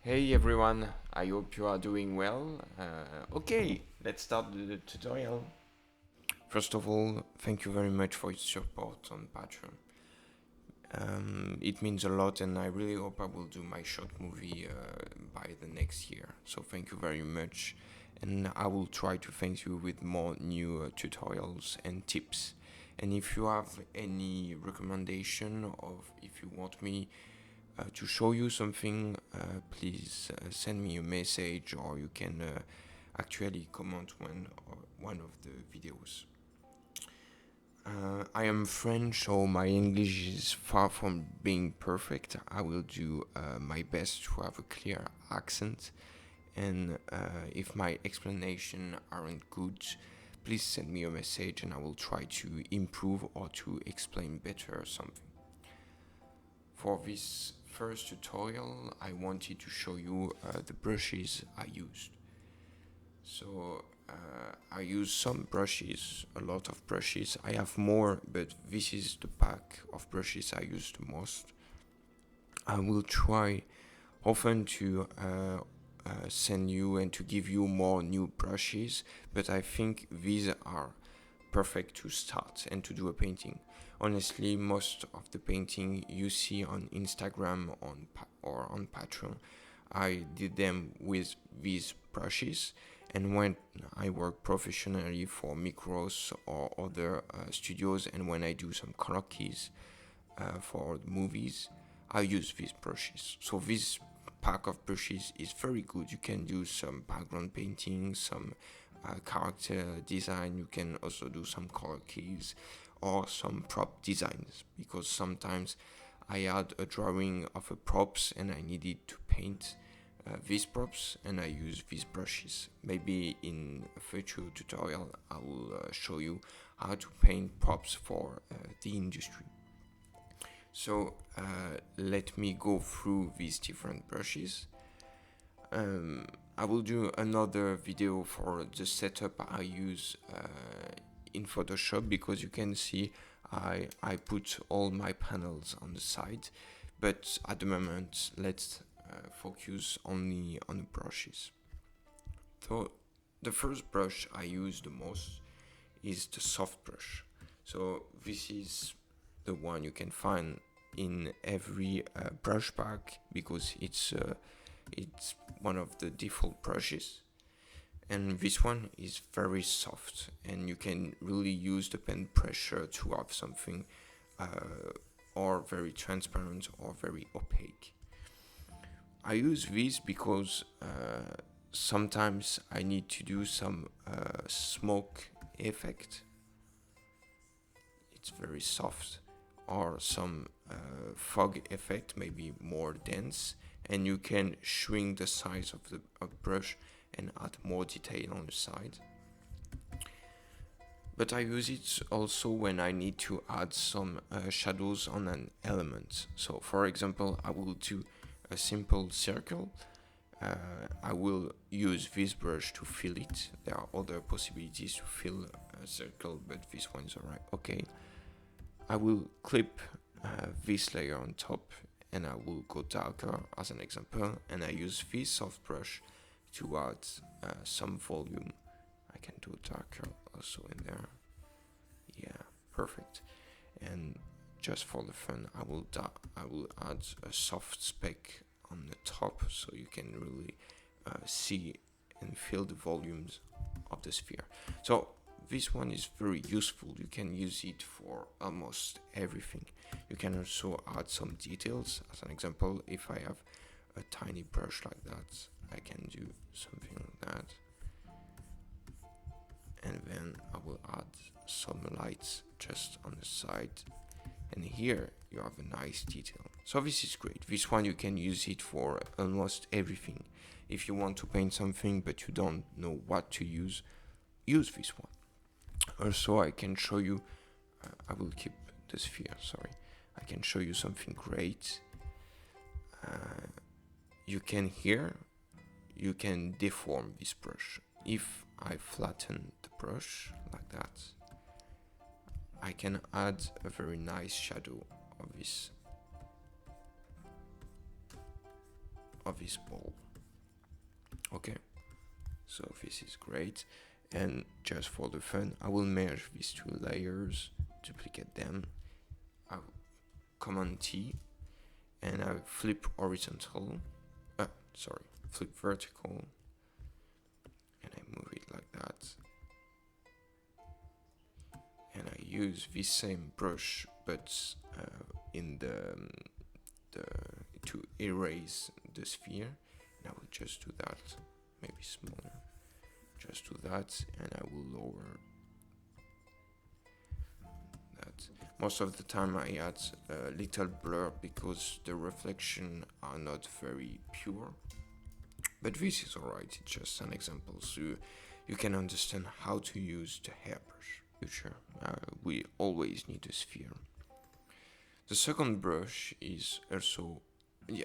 Hey everyone, I hope you are doing well. Okay, let's start the tutorial. First of all, thank you very much for your support on Patreon. It means a lot, and I really hope I will do my short movie by the next year. So thank you very much, and I will try to thank you with more new tutorials and tips. And if you have any recommendation of if you want me to show you something, please send me a message, or you can actually comment one of the videos. I am French, so my English is far from being perfect. I will do my best to have a clear accent, and if my explanation aren't good, please send me a message and I will try to improve or to explain better something. For this first tutorial, I wanted to show you the brushes I used. So I use some brushes, a lot of brushes. I have more, but this is the pack of brushes I use the most. I will try often to send you and to give you more new brushes, but I think these are perfect to start and to do a painting. Honestly, most of the painting you see on Instagram or on Patreon, I did them with these brushes. And when I work professionally for Micros or other studios, and when I do some color keys for movies, I use these brushes. So this pack of brushes is very good. You can do some background painting, some character design. You can also do some color keys or some prop designs, because sometimes I had a drawing of a props and I needed to paint these props, and I use these brushes. Maybe in a future tutorial I will show you how to paint props for the industry. So let me go through these different brushes. I will do another video for the setup I use in Photoshop, because you can see I put all my panels on the side, but at the moment let's focus only on the brushes. So the first brush I use the most is the soft brush. So this is the one you can find in every brush pack, because it's one of the default brushes, and this one is very soft and you can really use the pen pressure to have something or very transparent or very opaque. I use this because sometimes I need to do some smoke effect. It's very soft, or some fog effect, maybe more dense, and you can shrink the size of the brush and add more detail on the side. But I use it also when I need to add some shadows on an element. So for example, I will do a simple circle. I will use this brush to fill it. There are other possibilities to fill a circle, but this one's alright. Okay. I will clip this layer on top, and I will go darker as an example, and I use this soft brush to add some volume. I can do darker also in there. Yeah, perfect. And just for the fun, I will add a soft speck on the top, so you can really see and feel the volumes of the sphere. So this one is very useful. You can use it for almost everything. You can also add some details. As an example, if I have a tiny brush like that, I can do something like that, and then I will add some lights just on the side, and here you have a nice detail. So this is great. This one you can use it for almost everything. If you want to paint something but you don't know what to use this one. Also, I can show you, I will keep the sphere, sorry. I can show you something great. You can deform this brush. If I flatten the brush like that, I can add a very nice shadow of this of this ball. Okay, so this is great. And just for the fun, I will merge these two layers, duplicate them. I Command T, and I flip horizontal. Flip vertical, and I move it like that. And I use this same brush, but in the to erase the sphere. And I will just do that, maybe smaller. Just do that, and I will lower that. Most of the time I add a little blur because the reflection are not very pure, but this is alright. It's just an example, so you can understand how to use the hairbrush. Future, we always need a sphere. The second brush is also,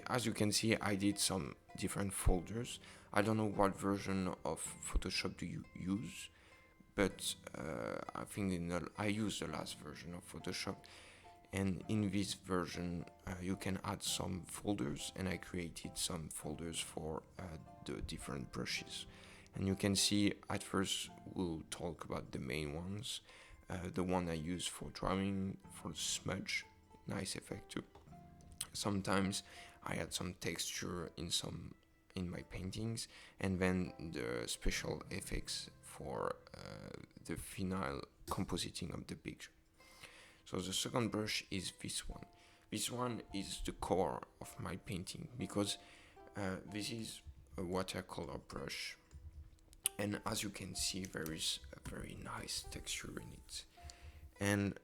as you can see, I did some different folders. I don't know what version of Photoshop do you use, but I think I use the last version of Photoshop, and in this version you can add some folders, and I created some folders for the different brushes. And you can see, at first we'll talk about the main ones. The one I use for drawing, for smudge, nice effect too. Sometimes I add some texture in my paintings, and then the special effects for the final compositing of the picture. So the second brush is this one. This one is the core of my painting, because this is a watercolor brush, and as you can see, there is a very nice texture in it. And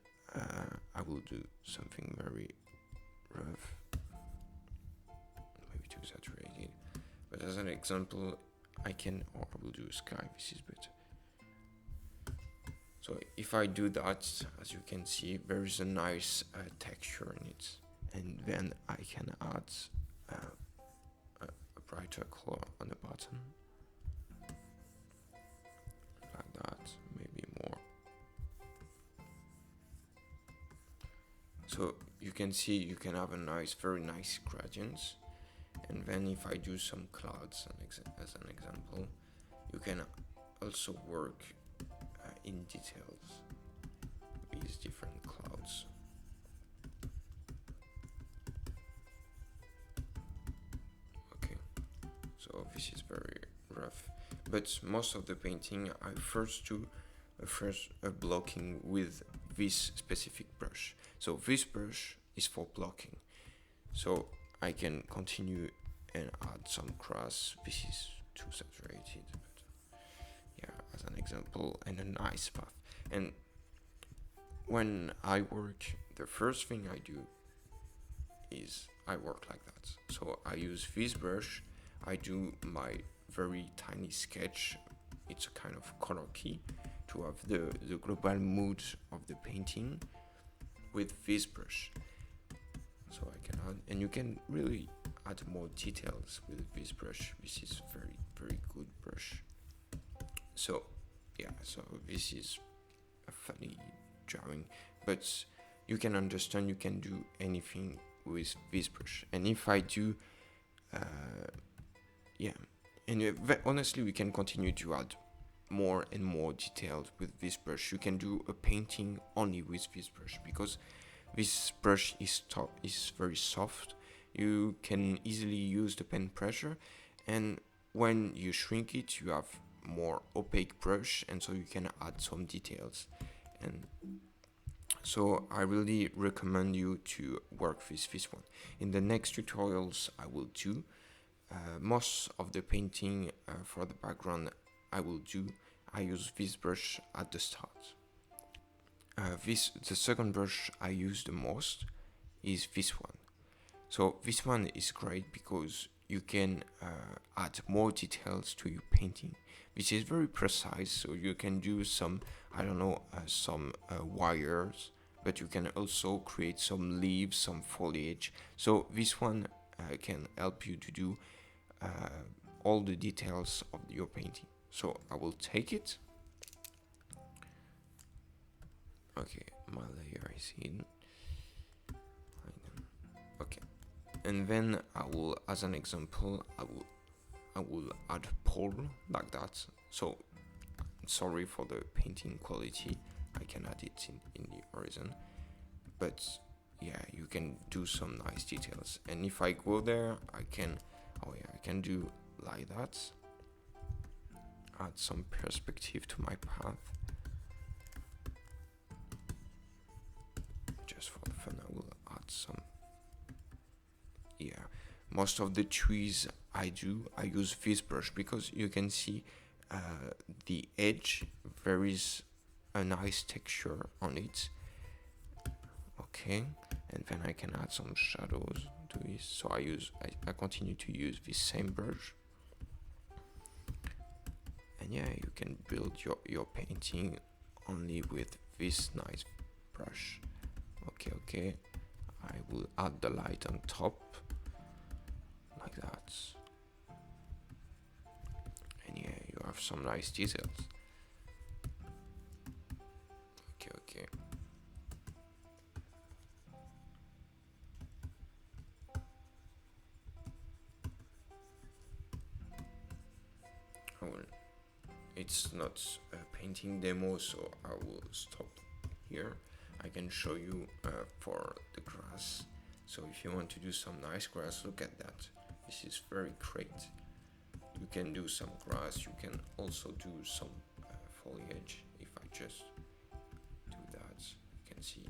I will do something very rough, maybe too saturated, but as an example, I will do sky. This is better. So if I do that, as you can see, there is a nice texture in it, and then I can add a brighter color on the bottom, like that, maybe more. So you can see you can have very nice gradients. And then if I do some clouds as an example, you can also work in details these different clouds. Okay, so this is very rough, but most of the painting I first do blocking with this specific brush. So this brush is for blocking, so I can continue and add some grass. This is too saturated, but yeah, as an example, and a nice path. And when I work, the first thing I do is I work like that. So I use this brush, I do my very tiny sketch. It's a kind of color key to have the global mood of the painting with this brush. So I can add, and you can really add more details with this brush. This is very, very good brush. So yeah, so this is a funny drawing, but you can understand you can do anything with this brush. And if I do, honestly, we can continue to add more and more details with this brush. You can do a painting only with this brush, because this brush is very soft. You can easily use the pen pressure, and when you shrink it, you have more opaque brush, and so you can add some details. And so I really recommend you to work with this one. In the next tutorials I will do, most of the painting for the background I use this brush at the start. The second brush I use the most is this one. So this one is great because you can add more details to your painting. This is very precise, so you can do some wires, but you can also create some leaves, some foliage. So this one can help you to do all the details of your painting. So I will take it. Okay, my layer is hidden. Okay, And then I will, as an example, I will add a pole like that. So sorry for the painting quality, I can add it in the horizon, but yeah, you can do some nice details. And if I go there, I can do like that, add some perspective to my path. Just for the fun, I will add some. Yeah, most of the trees I use this brush because you can see the edge, there is a nice texture on it. Okay, and then I can add some shadows to this. So I continue to use this same brush. And yeah, you can build your painting only with this nice brush. Okay, I will add the light on top like that. And yeah, you have some nice details. Okay. It's not a painting demo, so I will stop here. I can show you for the grass. So if you want to do some nice grass, look at that. This is very great. You can do some grass. You can also do some foliage. If I just do that, you can see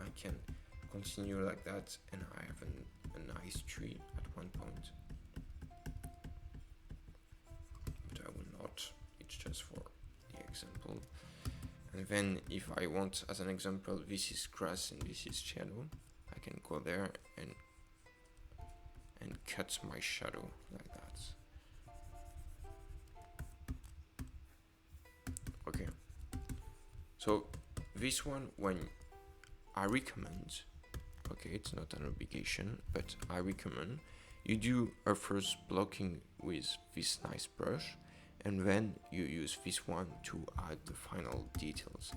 I can continue like that, and I have a nice tree at one point. But I will not. It's just for the example. And then if I want, as an example, this is grass and this is shadow, I can go there and cut my shadow like that. Okay. So this one, when I recommend, okay, it's not an obligation, but I recommend you do a first blocking with this nice brush, and then you use this one to add the final details.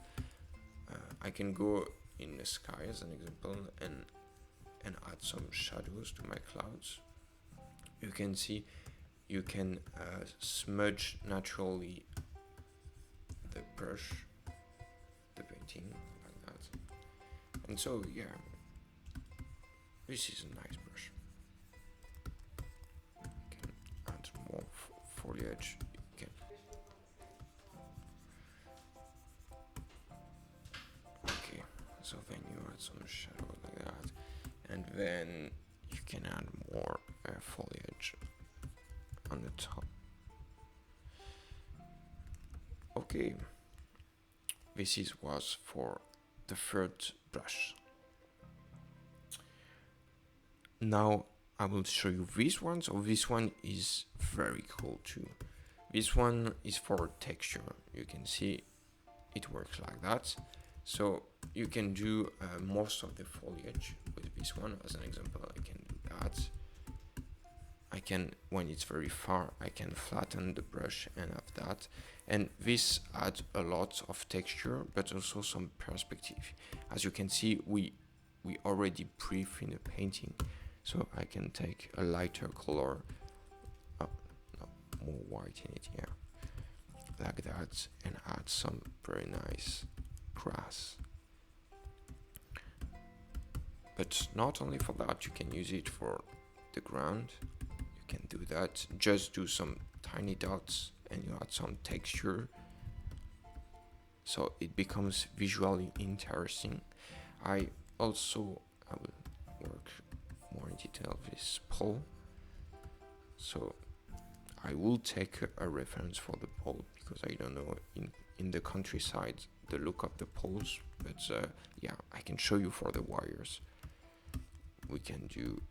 I can go in the sky as an example and add some shadows to my clouds. You can see you can smudge naturally the brush, the painting like that. And so yeah, this is a nice brush. You can add more foliage. Okay, so then you add some shadow like that, and then you can add more foliage on the top. Okay, this was for the third brush. Now I will show you this one. So this one is very cool too. This one is for texture. You can see it works like that. So you can do most of the foliage with this one. As an example, I can do that. I can, when it's very far, I can flatten the brush and have that. And this adds a lot of texture, but also some perspective. As you can see, we already breathe in the painting. So I can take a lighter color, more white in it, yeah, like that, and add some very nice grass. But not only for that, you can use it for the ground. You can do that, just do some tiny dots and you add some texture, so it becomes visually interesting. I will work more in detail with this pole. So I will take a reference for the pole because I don't know in the countryside the look of the poles, but yeah, I can show you for the wires. We can do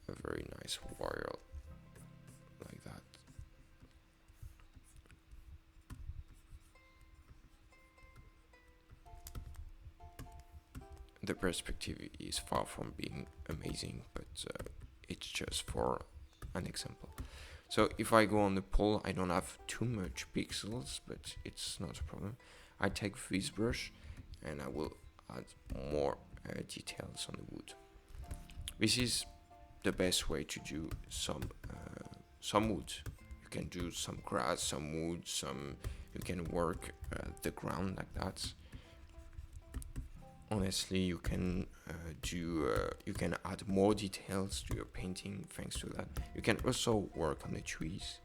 a very nice wire like that. The perspective is far from being amazing, but it's just for an example. So if I go on the pole, I don't have too much pixels, but it's not a problem. I take this brush and I will add more details on the wood. This is the best way to do some wood. You can do some grass, some wood, you can work the ground like that. Honestly, you can you can add more details to your painting thanks to that. You can also work on the trees.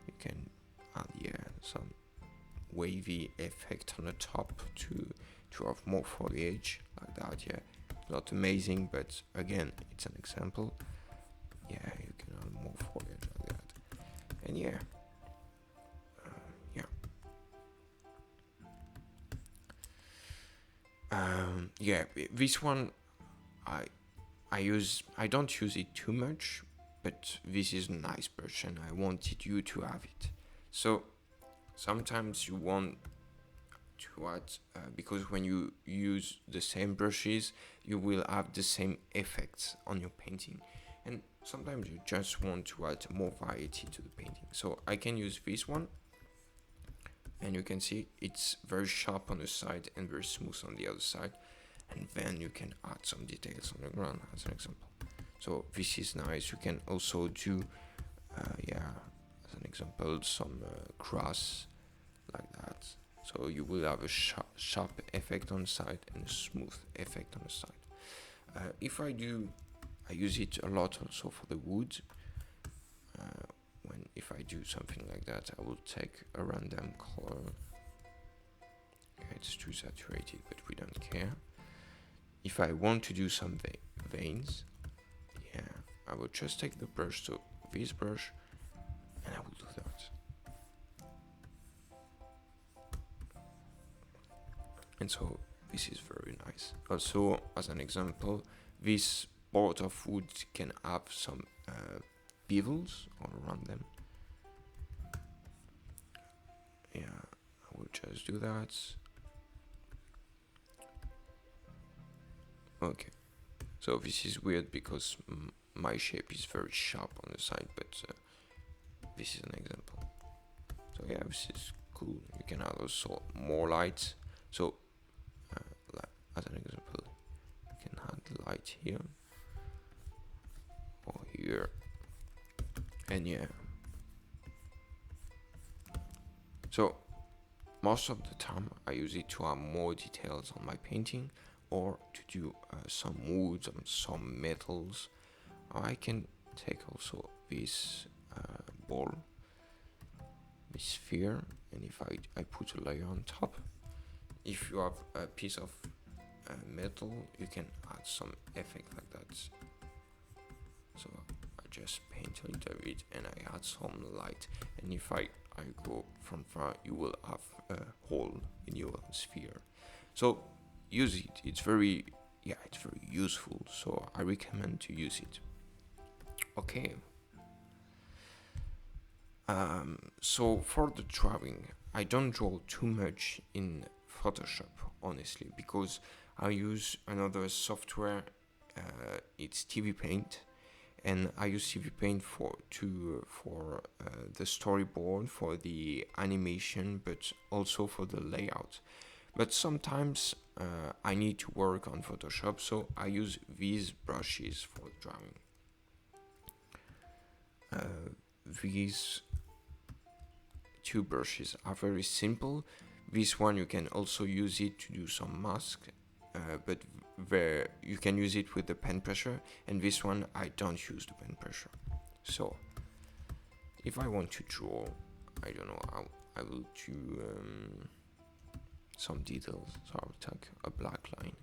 You can add some wavy effect on the top to have more foliage like that. Yeah, not amazing, but again, it's an example. Yeah, you can add more foliage like that, and yeah. Yeah, this one I I don't use it too much, but this is a nice brush and I wanted you to have it. So sometimes you want to add because when you use the same brushes, you will have the same effects on your painting, and sometimes you just want to add more variety to the painting. So I can use this one, and you can see it's very sharp on the side and very smooth on the other side, and then you can add some details on the ground as an example. So this is nice. You can also do as an example some grass like that, so you will have a sharp effect on the side and a smooth effect on the side. I use it a lot also for the wood. If I do something like that, I will take a random color. It's too saturated, but we don't care. If I want to do some veins, I will just take the brush, so this brush, and I will do that. And so this is very nice. Also, as an example, this board of wood can have some bevels all around them. Yeah, I will just do that. Okay, so this is weird because my shape is very sharp on the side, but this is an example. So yeah, this is cool. You can add also more light. So as an example, you can add light here or here, and yeah. So most of the time I use it to have more details on my painting, or to do some woods and some metals. I can take also this ball, this sphere, and if I put a layer on top, if you have a piece of metal, you can add some effect like that. So I just paint a little bit and I add some light, and if I go from far, you will have a hole in your sphere. So use it. It's very useful. So I recommend to use it. Okay. So for the drawing, I don't draw too much in Photoshop, honestly, because I use another software. It's 𝔸𝕃𝔼, and I use 𝔸𝕃𝔼 for the storyboard, for the animation, but also for the layout. But sometimes I need to work on Photoshop, so I use these brushes for drawing. These two brushes are very simple. This one you can also use it to do some mask, but you can use it with the pen pressure, and this one I don't use the pen pressure. So if I want to draw, I don't know, I will do some details. So I'll take a black line.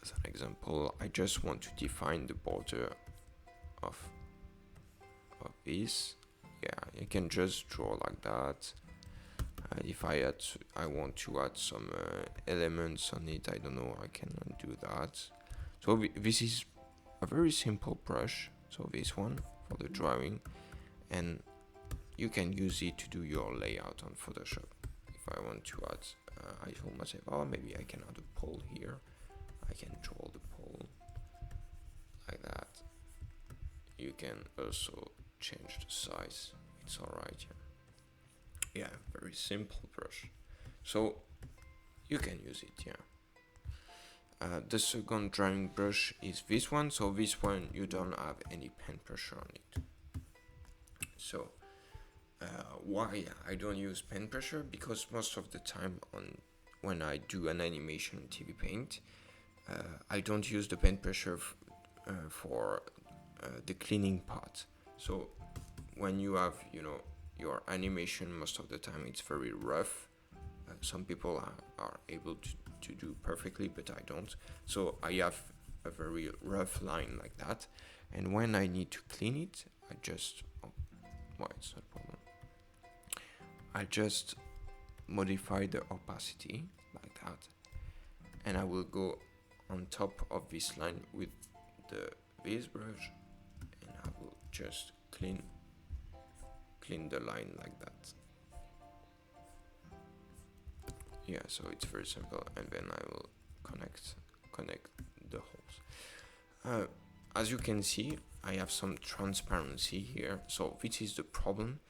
As an example, I just want to define the border of this. Yeah, you can just draw like that. If I want to add some elements on it, I don't know, I can do that. So this is a very simple brush. So this one for the drawing, and you can use it to do your layout on Photoshop. If I want to add, I told myself, oh, maybe I can add a pole here. I can draw the pole like that. You can also change the size. It's alright. Yeah, very simple brush. So you can use it. The second drawing brush is this one. So this one, you don't have any pen pressure on it. So why I don't use pen pressure? Because most of the time when I do an animation in TV Paint, I don't use the pen pressure for the cleaning part. So when you have, your animation, most of the time it's very rough. Some people are able to do perfectly, but I don't. So I have a very rough line like that, and when I need to clean it, I just it's not a problem. I just modify the opacity like that, and I will go on top of this line with this brush, and I will just clean the line like that. Yeah, so it's very simple, and then I will connect the holes. As you can see, I have some transparency here, so this is the problem.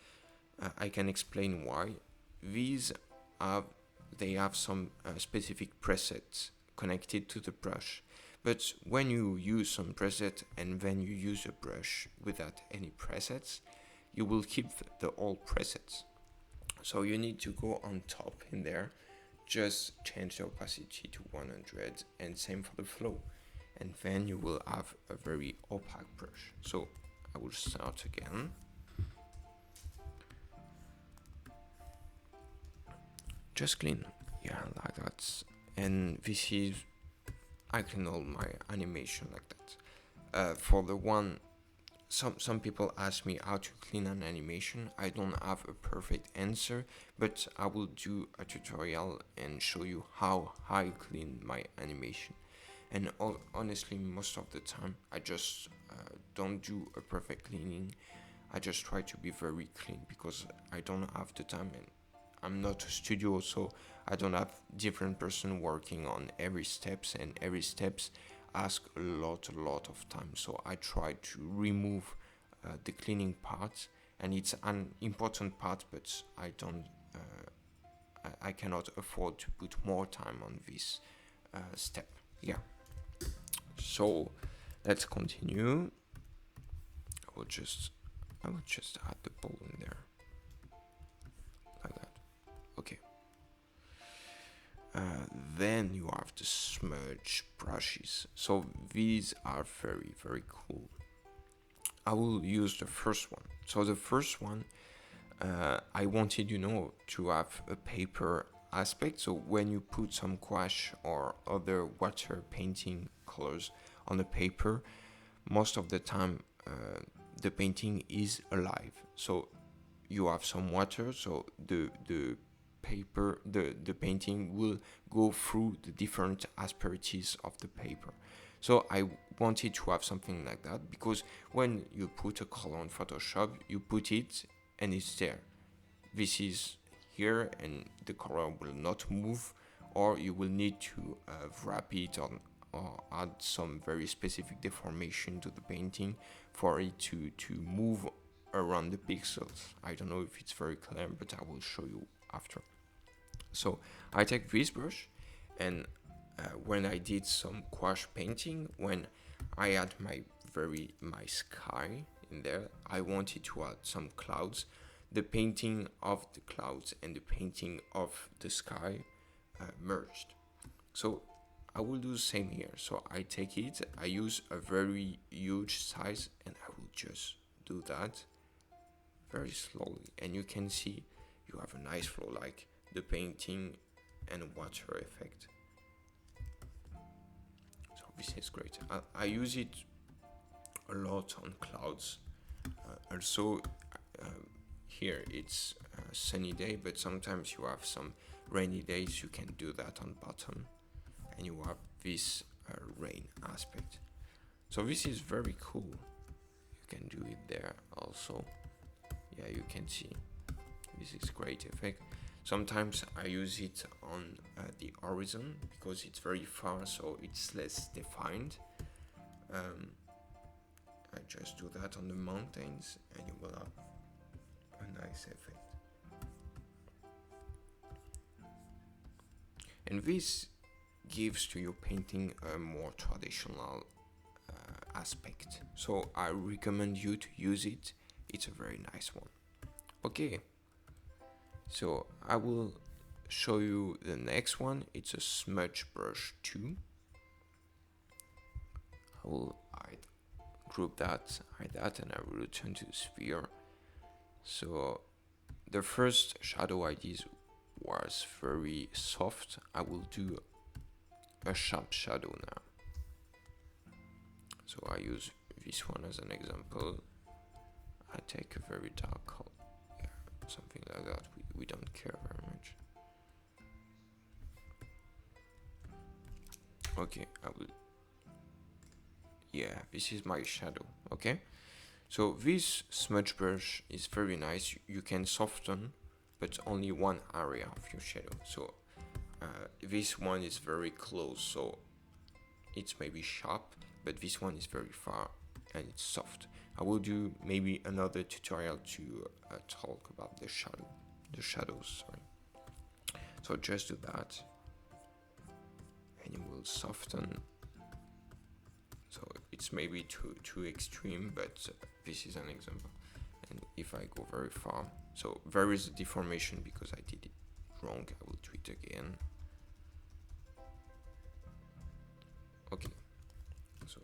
I can explain why. These they have some specific presets connected to the brush, but when you use some preset and then you use a brush without any presets, you will keep the old presets. So you need to go on top in there, just change the opacity to 100, and same for the flow, and then you will have a very opaque brush. So I will start again. Just clean, yeah, like that. And this is, I clean all my animation like that. For the one, some people ask me how to clean an animation. I don't have a perfect answer, but I will do a tutorial and show you how I clean my animation. And honestly, most of the time, I just don't do a perfect cleaning. I just try to be very clean because I don't have the time, and I'm not a studio, so I don't have different person working on every steps, and every steps ask a lot of time. So I try to remove the cleaning part, and it's an important part, but I don't I cannot afford to put more time on this step. Yeah, so let's continue. I will just add the ball in there like that. Okay. Then you have the smudge brushes. So these are very cool. I will use the first one. So the first one, I wanted, to have a paper aspect. So when you put some gouache or other water painting colors on the paper, most of the time the painting is alive. So you have some water, so the paper, the painting will go through the different asperities of the paper. So I wanted to have something like that, because when you put a color on Photoshop, you put it and it's there. This is here and the color will not move, or you will need to wrap it on or add some very specific deformation to the painting for it to move around the pixels. I don't know if it's very clear, but I will show you after. So I take this brush, and when I did some gouache painting, when I had my sky in there, I wanted to add some clouds. The painting of the clouds and the painting of the sky merged. So I will do the same here. So I take it, I use a very huge size, and I will just do that very slowly, and you can see you have a nice flow, like the painting and water effect. So this is great. I use it a lot on clouds. Also here it's a sunny day, but sometimes you have some rainy days. You can do that on bottom, and you have this rain aspect. So this is very cool. You can do it there also. Yeah, you can see this is great effect. Sometimes I use it on the horizon because it's very far, so it's less defined. I just do that on the mountains, and you will have a nice effect. And this gives to your painting a more traditional aspect. So I recommend you to use it. It's a very nice one. Okay, so I will show you the next one. It's a smudge brush 2. I will hide that, and I will return to the sphere. So the first shadow ideas was very soft. I will do a sharp shadow now. So I use this one as an example. I take a very dark color, yeah, something like that. We don't care very much. Okay, I will. Yeah, this is my shadow. Okay, so this smudge brush is very nice. You can soften, but only one area of your shadow. So this one is very close, so it's maybe sharp, but this one is very far and it's soft. I will do maybe another tutorial to talk about the shadows. Sorry. So just do that, and you will soften. So it's maybe too extreme, but this is an example. And if I go very far, so there is a deformation because I did it wrong. I will do it again. Okay, so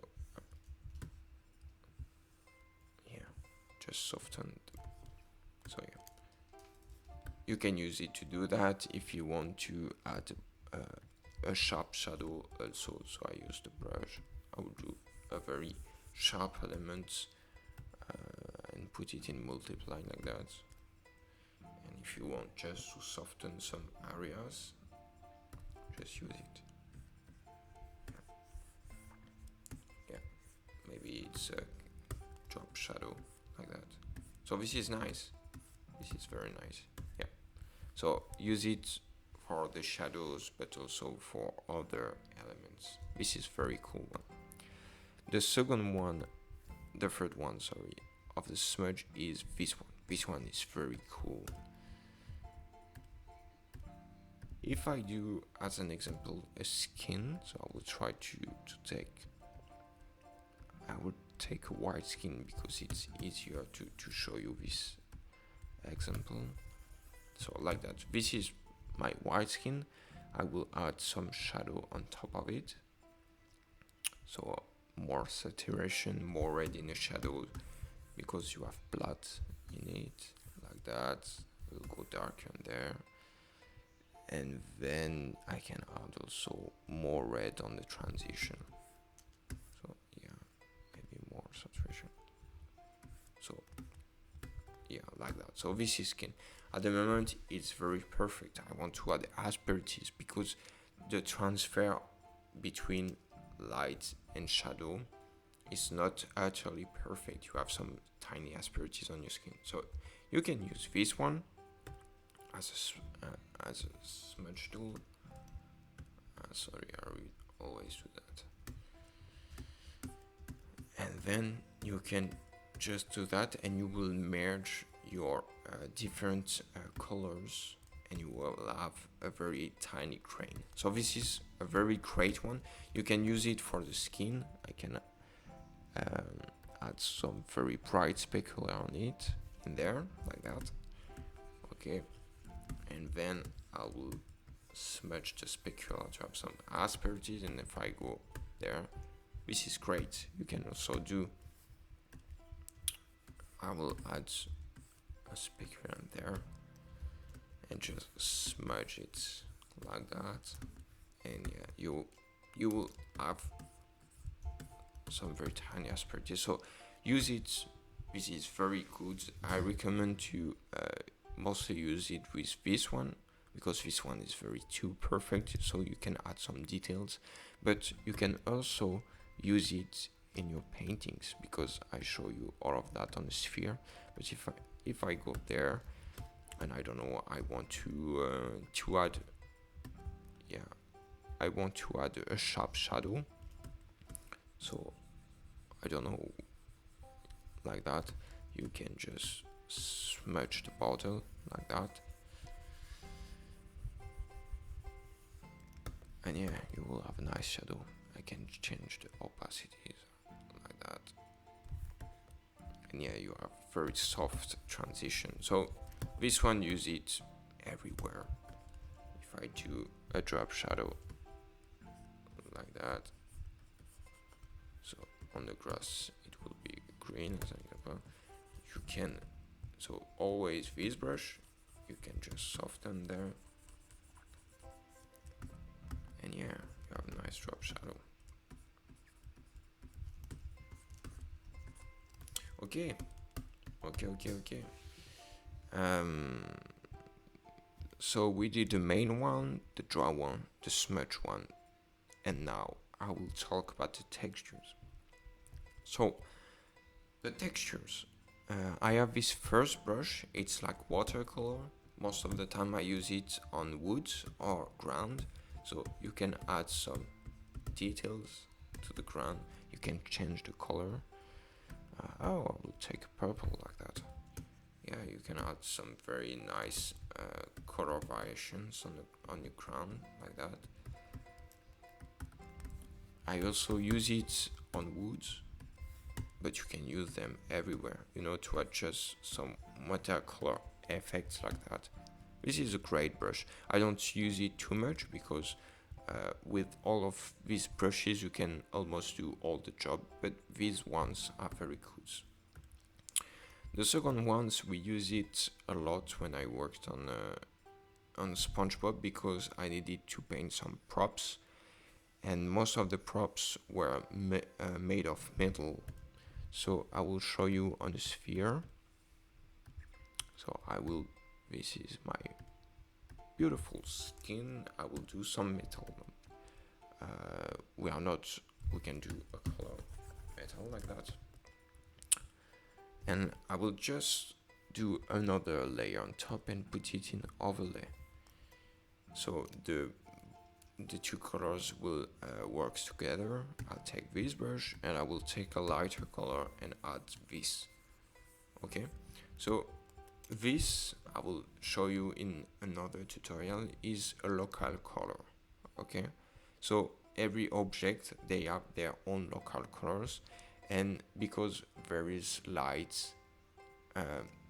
yeah, just soften. So yeah, you can use it to do that. If you want to add a sharp shadow also, so I use the brush. I will do a very sharp element and put it in multiply like that. And if you want just to soften some areas, just use it. Yeah, maybe it's a drop shadow like that. So this is nice. This is very nice. Yeah. So use it for the shadows, but also for other elements. This is very cool one. The third one, sorry, of the smudge is this one. This one is very cool. If I do, as an example, a skin, so I will try to take a white skin because it's easier to show you this example. So like that. This is my white skin. I will add some shadow on top of it. So more saturation, more red in the shadow because you have blood in it, like that. It will go darker in there. And then I can add also more red on the transition. So yeah, maybe more saturation. So yeah, like that. So this is skin. At the moment, it's very perfect. I want to add asperities because the transfer between light and shadow is not utterly perfect. You have some tiny asperities on your skin. So you can use this one as a smudge tool. Sorry, I will always do that. And then you can just do that, and you will merge your different colors, and you will have a very tiny grain. So this is a very great one. You can use it for the skin. I can add some very bright specular on it in there, like that. Okay, and then I will smudge the specular to have some asperities, and if I go there, this is great. You can also do, I will add a specular in there and just smudge it like that, and yeah, you will have some very tiny asperities. So use it. This is very good. I recommend to mostly use it with this one because this one is very too perfect, so you can add some details, but you can also use it in your paintings because I show you all of that on the sphere. But if I go there and I don't know, I want to add, yeah, I want to add a sharp shadow, so I don't know, like that, you can just smudge the bottle like that, And yeah, you will have a nice shadow. I can change the opacities like that. And yeah, you have very soft transition. So this one, use it everywhere. If I do a drop shadow like that, so on the grass it will be green as an example. You can, so always this brush, you can just soften there, and yeah, you have a nice drop shadow. Okay. So we did the main one, the draw one, the smudge one, and now I will talk about the textures. So the textures, I have this first brush. It's like watercolor. Most of the time I use it on wood or ground, so you can add some details to the ground. You can change the color. I will take purple like that. Yeah, you can add some very nice color variations on the ground like that. I also use it on woods, but you can use them everywhere, to adjust some watercolor effects like that. This is a great brush. I don't use it too much because with all of these brushes you can almost do all the job, but these ones are very good. The second ones, we use it a lot when I worked on SpongeBob, because I needed to paint some props, and most of the props were made of metal. So I will show you on the sphere. So this is my beautiful skin. I will do some metal. We can do a color metal like that. And I will just do another layer on top and put it in overlay. So the two colors will work together. I'll take this brush and I will take a lighter color and add this. Okay, so this I will show you in another tutorial, is a local color. Okay, so every object, they have their own local colors, and because there is light,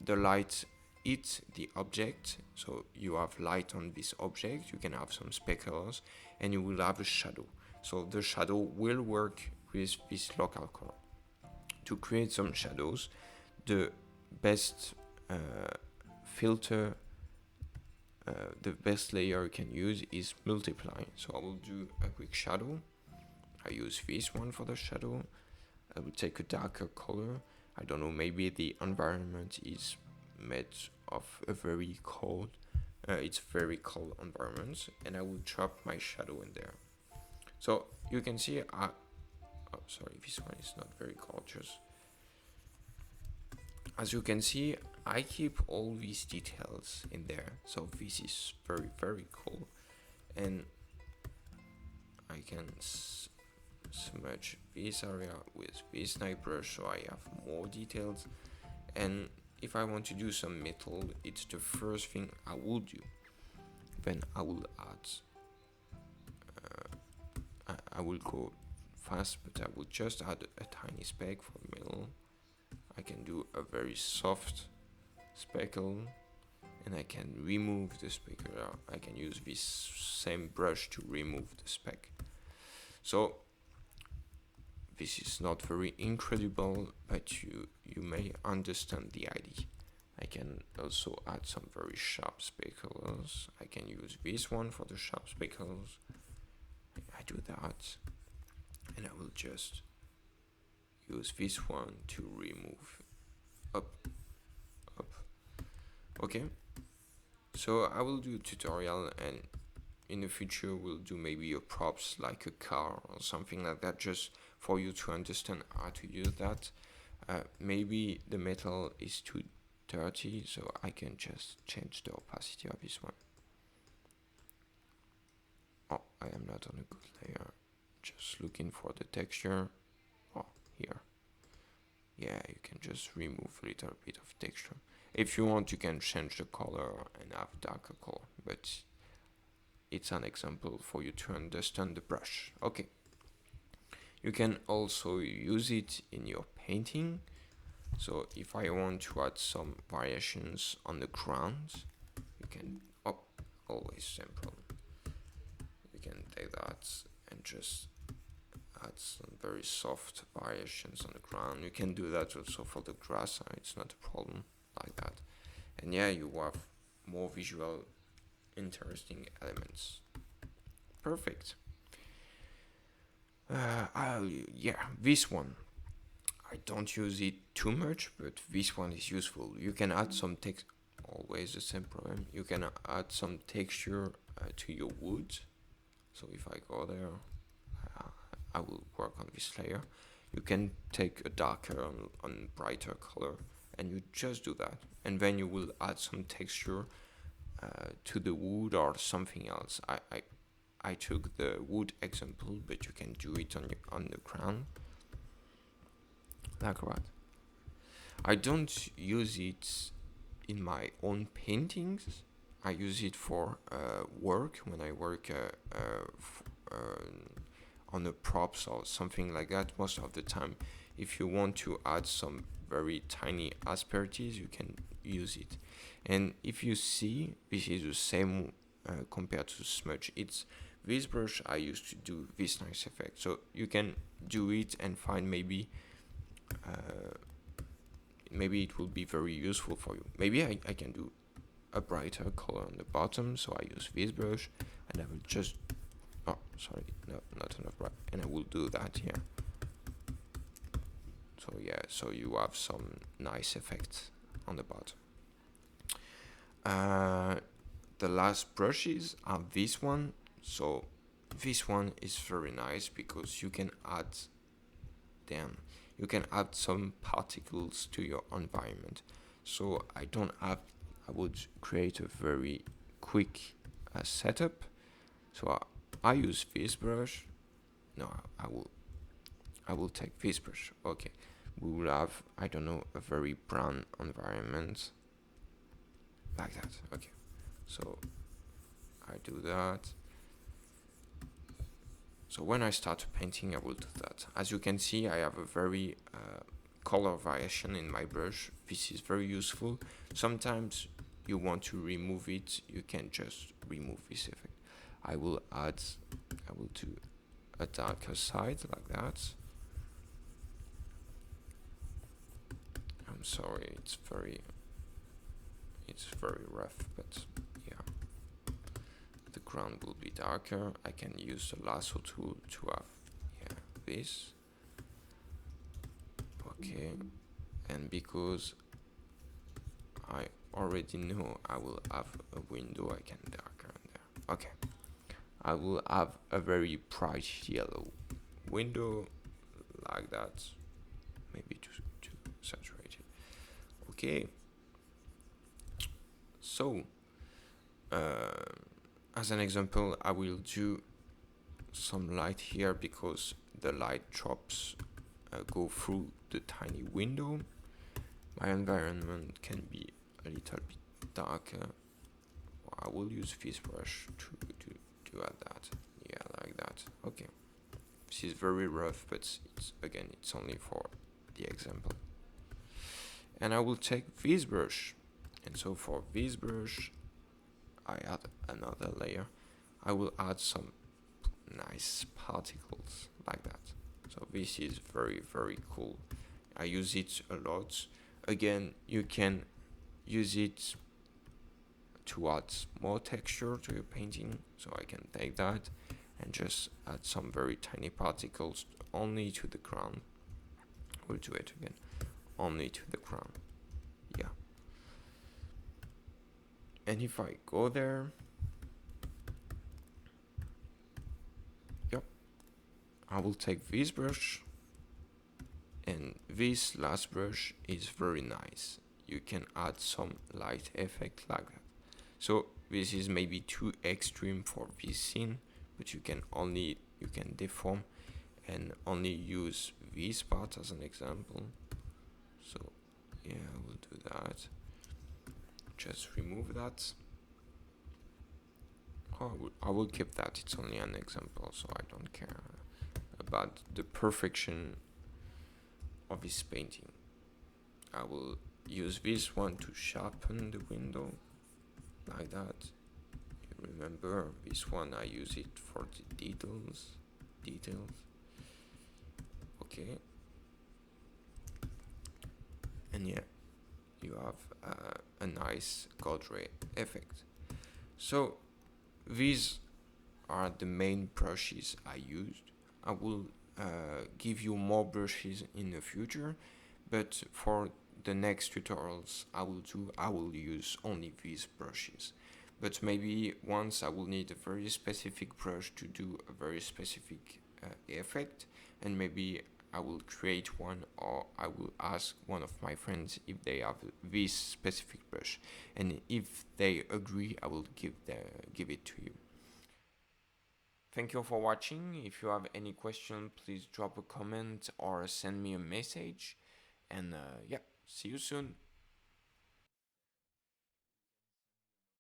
the light hits the object, so you have light on this object, you can have some speckles, and you will have a shadow. So the shadow will work with this local color. To create some shadows, the best filter, the best layer you can use is multiply. So I will do a quick shadow. I use this one for the shadow. I will take a darker color. I don't know, maybe the environment is made of a very cold, it's very cold environment, and I will drop my shadow in there. So you can see, sorry, this one is not very gorgeous. As you can see, I keep all these details in there, so this is very, very cool, and I can smudge this area with this night brush so I have more details. And if I want to do some metal, it's the first thing I will do. Then I will add, I will go fast, but I will just add a tiny speck for metal. I can do a very soft speckle, and I can remove the speckle. I can use this same brush to remove the speck. So this is not very incredible, but you may understand the idea. I can also add some very sharp speckles. I can use this one for the sharp speckles. I do that, and I will just use this one to remove up. Okay, so I will do a tutorial, and in the future we'll do maybe a props like a car or something like that, just for you to understand how to use that. Maybe the metal is too dirty, so I can just change the opacity of this one. Oh, I am not on a good layer. Just looking for the texture. Oh, here. Yeah, you can just remove a little bit of texture. If you want, you can change the color and have darker color, but it's an example for you to understand the brush. Okay. You can also use it in your painting. So if I want to add some variations on the ground, you can, always simple. You can take that and just add some very soft variations on the ground. You can do that also for the grass, it's not a problem like that. And yeah, you have more visual interesting elements. Perfect. Yeah, this one, I don't use it too much, but this one is useful. You can add some text, always the same problem. You can add some texture to your wood. So if I go there, I will work on this layer. You can take a darker on brighter color, and you just do that. And then you will add some texture to the wood or something else. I took the wood example, but you can do it on the ground, like that. I don't use it in my own paintings. I use it for work, when I work on the props or something like that. Most of the time, if you want to add some very tiny asperities, you can use it. And if you see, this is the same compared to Smudge. It's this brush I used to do this nice effect. So you can do it and find maybe it will be very useful for you. Maybe I can do a brighter color on the bottom, so I use this brush and I will just, oh sorry, no, not enough bright, and I will do that here. So yeah, so you have some nice effects on the bottom. The last brushes are this one. So this one is very nice because you can add some particles to your environment. So I would create a very quick setup. So I use this brush. No, I will take this brush. Okay, we will have, I don't know, a very brown environment like that. Okay, so I do that. So when I start painting, I will do that. As you can see, I have a very color variation in my brush. This is very useful. Sometimes you want to remove it, you can just remove this effect. I will do a darker side like that. I'm sorry, it's very rough, but yeah. The ground will be darker. I can use the lasso tool to have this. Okay, and because I already know I will have a window, I can darker in there. Okay, I will have a very bright yellow window like that, maybe to saturate it. Okay, so as an example, I will do some light here because the light drops go through the tiny window. My environment can be a little bit darker. I will use this brush to add that. Yeah, like that. Okay. This is very rough, but it's only for the example. And I will take this brush. And so for this brush, I add another layer. I will add some nice particles like that. So this is very, very cool. I use it a lot. Again, you can use it to add more texture to your painting. So I can take that and just add some very tiny particles only to the ground. We'll do it again. Only to the ground. Yeah. And if I go there, I will take this brush, and this last brush is very nice. You can add some light effect like that. So this is maybe too extreme for this scene, but you can deform and only use this part as an example. So yeah, I will do that. Just remove that. I will keep that. It's only an example, so I don't care about the perfection of this painting. I will use this one to sharpen the window, like that. Remember, this one I use it for the details. Okay. And yeah, you have a nice 𝔸𝕃 effect. So these are the main brushes I used. I will give you more brushes in the future, but for the next tutorials I will use only these brushes. But maybe once I will need a very specific brush to do a very specific effect, and maybe I will create one, or I will ask one of my friends if they have this specific brush, and if they agree I will give it to you. Thank you for watching. If you have any question, please drop a comment or send me a message, and yeah, see you soon.